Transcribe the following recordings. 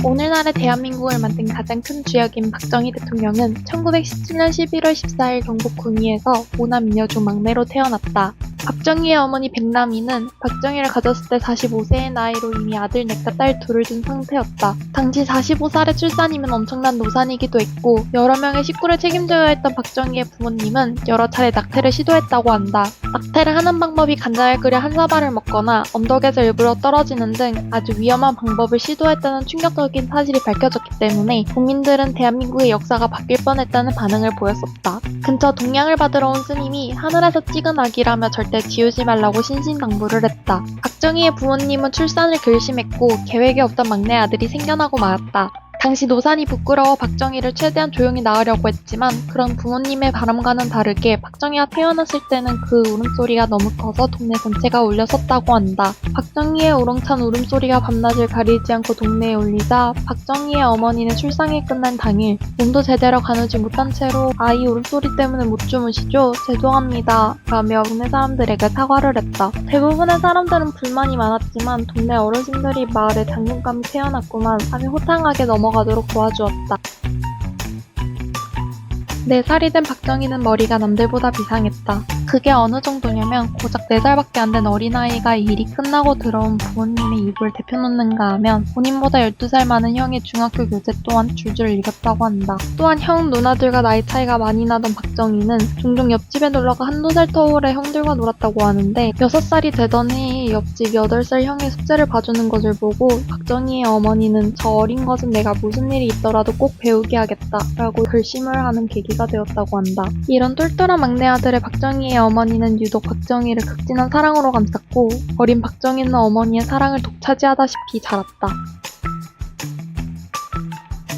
오늘날의 대한민국을 만든 가장 큰 주역인 박정희 대통령은 1917년 11월 14일 경북 구미에서 5남 2녀 중 막내로 태어났다. 박정희의 어머니 백남이는 박정희를 가졌을 때 45세의 나이로 이미 아들 넷과 딸 둘을 둔 상태였다. 당시 45살의 출산이면 엄청난 노산이기도 했고 여러 명의 식구를 책임져야 했던 박정희의 부모님은 여러 차례 낙태를 시도했다고 한다. 낙태를 하는 방법이 간장을 끓여 한 사발을 먹거나 언덕에서 일부러 떨어지는 등 아주 위험한 방법을 시도했다는 충격적인 사실이 밝혀졌기 때문에 국민들은 대한민국의 역사가 바뀔 뻔했다는 반응을 보였었다. 근처 동양을 받으러 온 스님이 하늘에서 찍은 아기라며 절대 지우지 말라고 신신당부를 했다. 박정희의 부모님은 출산을 결심했고 계획이 없던 막내 아들이 생겨나고 말았다. 당시 노산이 부끄러워 박정희를 최대한 조용히 낳으려고 했지만 그런 부모님의 바람과는 다르게 박정희가 태어났을 때는 그 울음소리가 너무 커서 동네 전체가 울렸었다고 한다. 박정희의 우렁찬 울음소리가 밤낮을 가리지 않고 동네에 울리자 박정희의 어머니는 출산이 끝난 당일 몸도 제대로 가누지 못한 채로 아이 울음소리 때문에 못 주무시죠? 죄송합니다. 라며 동네 사람들에게 사과를 했다. 대부분의 사람들은 불만이 많았지만 동네 어르신들이 마을에 장군감이 태어났구만 하며 호탕하게 넘어가도록 도와주었다. 4살이 된 박정희는 머리가 남들보다 비상했다. 그게 어느 정도냐면 고작 4살밖에 안 된 어린아이가 일이 끝나고 들어온 부모님의 이불을 데펴놓는가 하면 본인보다 12살 많은 형의 중학교 교재 또한 줄줄 읽었다고 한다. 또한 형 누나들과 나이 차이가 많이 나던 박정희는 종종 옆집에 놀러가 한두 살 터울의 형들과 놀았다고 하는데 6살이 되던 해에 옆집 8살 형의 숙제를 봐주는 것을 보고 박정희의 어머니는 저 어린 것은 내가 무슨 일이 있더라도 꼭 배우게 하겠다 라고 결심을 하는 계기가 되었다고 한다. 이런 똘똘한 막내 아들의 박정희의 어머니는 유독 박정희를 극진한 사랑으로 감쌌고 어린 박정희는 어머니의 사랑을 독차지하다시피 자랐다.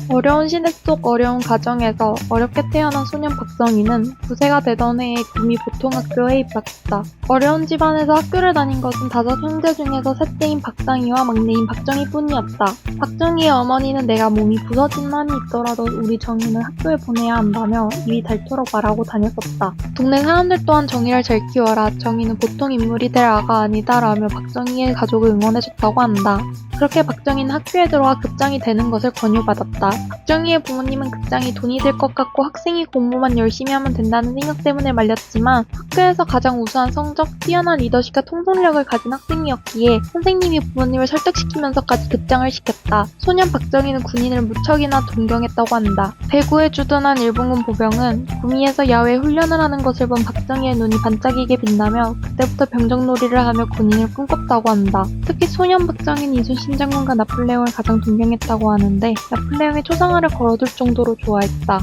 어려운 시대 속 어려운 가정에서 어렵게 태어난 소년 박정희는 9세가 되던 해에 구미 보통학교에 입학했다. 어려운 집안에서 학교를 다닌 것은 5 형제 중에서 셋째인 박상희와 막내인 박정희뿐이었다. 박정희의 어머니는 내가 몸이 부서진 한이 있더라도 우리 정희는 학교에 보내야 한다며 입이 닳도록 말하고 다녔었다. 동네 사람들 또한 정희를 잘 키워라. 정희는 보통 인물이 될 아가 아니다 라며 박정희의 가족을 응원해줬다고 한다. 그렇게 박정희는 학교에 들어와 급장이 되는 것을 권유받았다. 박정희의 부모님은 급장이 돈이 될 것 같고 학생이 공부만 열심히 하면 된다는 생각 때문에 말렸지만 학교에서 가장 우수한 성적, 뛰어난 리더십과 통솔력을 가진 학생이었기에 선생님이 부모님을 설득시키면서까지 급장을 시켰다. 소년 박정희는 군인을 무척이나 존경했다고 한다. 대구에 주둔한 일본군 보병은 구미에서 야외 훈련을 하는 것을 본 박정희의 눈이 반짝이게 빛나며 그때부터 병정놀이를 하며 군인을 꿈꿨다고 한다. 특히 소년 박정희는 이순신 장군과 나폴레옹을 가장 존경했다고 하는데 나폴레옹의 초상화를 걸어둘 정도로 좋아했다.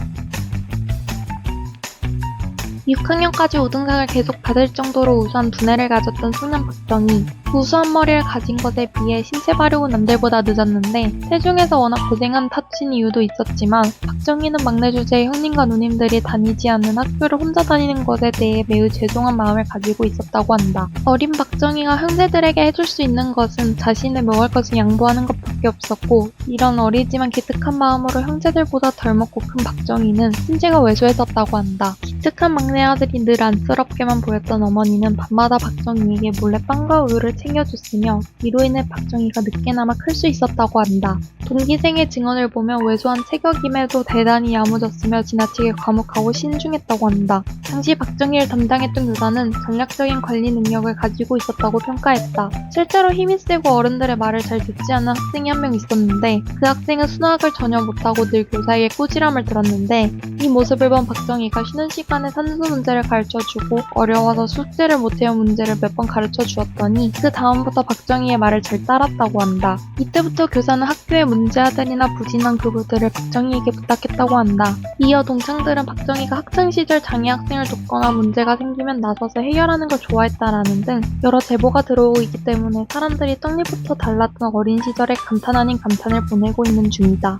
6학년까지 우등상을 계속 받을 정도로 우수한 두뇌를 가졌던 소년 박정희. 우수한 머리를 가진 것에 비해 신체 발육은 남들보다 늦었는데 체중에서 워낙 고생한 탓인 이유도 있었지만 박정희는 막내 주제의 형님과 누님들이 다니지 않는 학교를 혼자 다니는 것에 대해 매우 죄송한 마음을 가지고 있었다고 한다. 어린 박정희가 형제들에게 해줄 수 있는 것은 자신의 먹을 것을 양보하는 것밖에 없었고 이런 어리지만 기특한 마음으로 형제들보다 덜 먹고 큰 박정희는 신체가 왜소했었다고 한다. 기특한 막내 아들이 늘 안쓰럽게만 보였던 어머니는 밤마다 박정희에게 몰래 빵과 우유를 챙겨줬으며 이로 인해 박정희가 늦게나마 클 수 있었다고 한다. 동기생의 증언을 보면 왜소한 체격임에도 대단히 야무졌으며 지나치게 과묵하고 신중했다고 한다. 당시 박정희를 담당했던 교사는 전략적인 관리 능력을 가지고 있었다고 평가했다. 실제로 힘이 세고 어른들의 말을 잘 듣지 않는 학생이 한 명 있었는데 그 학생은 수학을 전혀 못하고 늘 교사에게 꾸지람을 들었는데 이 모습을 본 박정희가 쉬는 시간에 산수 문제를 가르쳐주고 어려워서 숙제를 못해온 문제를 몇 번 가르쳐 주었더니 그 다음부터 박정희의 말을 잘 따랐다고 한다. 이때부터 교사는 학교의 문제 아들이나 부진한 교부들을 박정희에게 부탁했다고 한다. 이어 동창들은 박정희가 학창시절 장애 학생을 돕거나 문제가 생기면 나서서 해결하는 걸 좋아했다라는 등 여러 제보가 들어오고 있기 때문에 사람들이 떡잎부터 달랐던 어린 시절에 감탄 아닌 감탄을 보내고 있는 중이다.